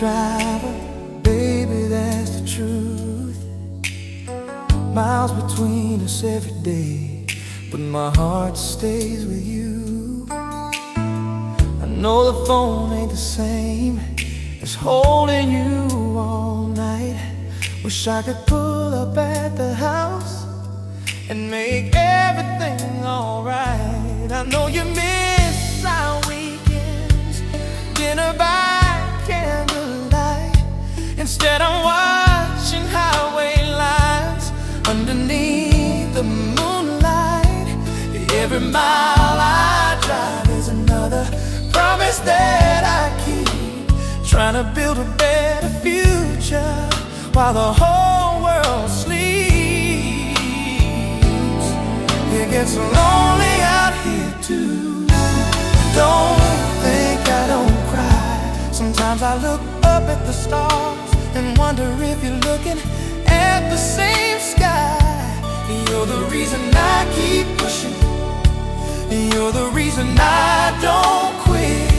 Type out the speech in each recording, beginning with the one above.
driver, baby, that's the truth. Miles between us every day, but my heart stays with you. I know the phone ain't the same as holding you all night. Wish I could pull up at the house and make everything alright. I know you miss our weekends, dinner by candlelight. Instead I'm watching highway lines underneath the moonlight. Every mile I drive is another promise that I keep, trying to build a better future while the whole world sleeps. It gets lonely out here too. Don't think I don't cry. Sometimes I look up at the stars and wonder if you're looking at the same sky. You're the reason I keep pushing, you're the reason I don't quit.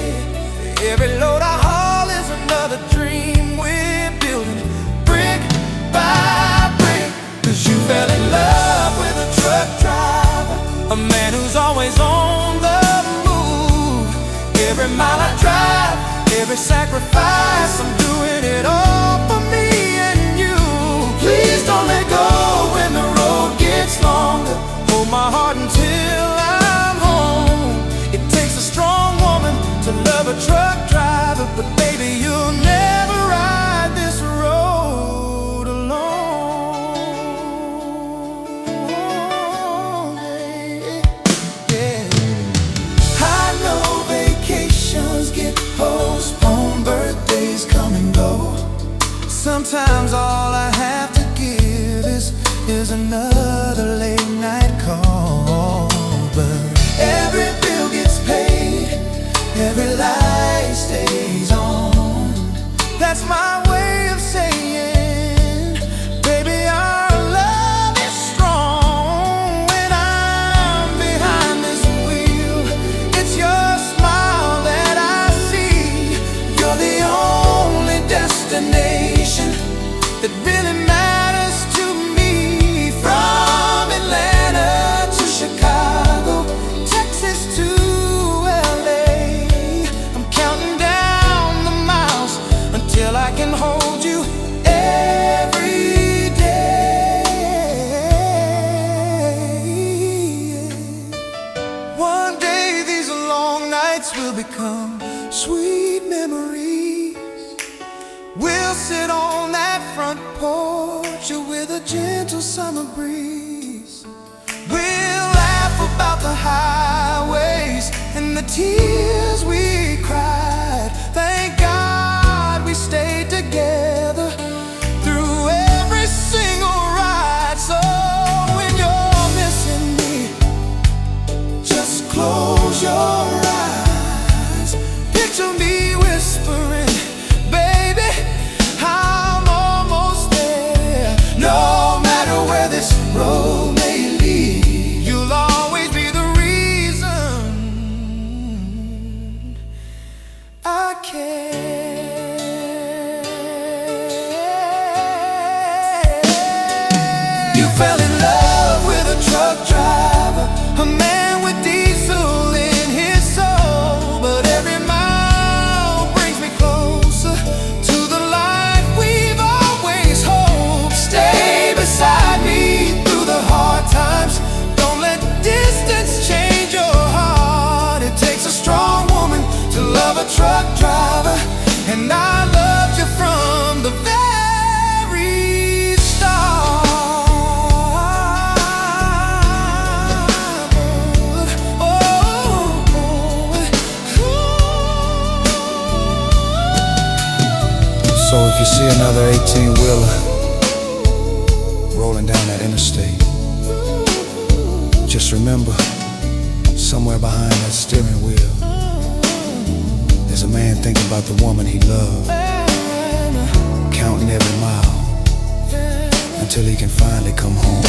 Every load I haul is another dream we're building, brick by brick. Cause you fell in love with a truck driver, a man who's always on the move. Every mile I drive, every sacrifice, I'm doing it all for me and you. Please don't let go when the road gets longer. Hold my heart until I'm home. It takes a strong woman to love a truck driver, but baby, you'll never ride this road alone. Yeah. I know vacations get postponed, birthdays come and go. Sometimes all I have to give is another late night call. But every bill gets paid, every light stays on. That's my way of saying, baby, our love is strong. When I'm behind this wheel, it's your smile that I see. You're the only destination that really matters to me. From Atlanta to Chicago, Texas to LA, I'm counting down the miles until I can hold you every day. One day these long nights will become sweet memories. We'll sit on that front porch with a gentle summer breeze. We'll laugh about the highways and the tears we cried. Thank God we stayed together through every single ride. So when you're missing me, just close your eyes. Picture me whispering, baby, I'm almost there. No matter where this road may lead, you'll always be the reason I care. You fell in love with a truck driver, a man with diesel in his soul. But every mile brings me closer to the life we've always hoped. Stay beside me through the hard times. Don't let distance change your heart. It takes a strong woman to love a truck driver, and I loved you from the very start. So if you see another 18-wheeler rolling down that interstate, just remember, somewhere behind that steering wheel, there's a man thinking about the woman he loved, counting every mile until he can finally come home.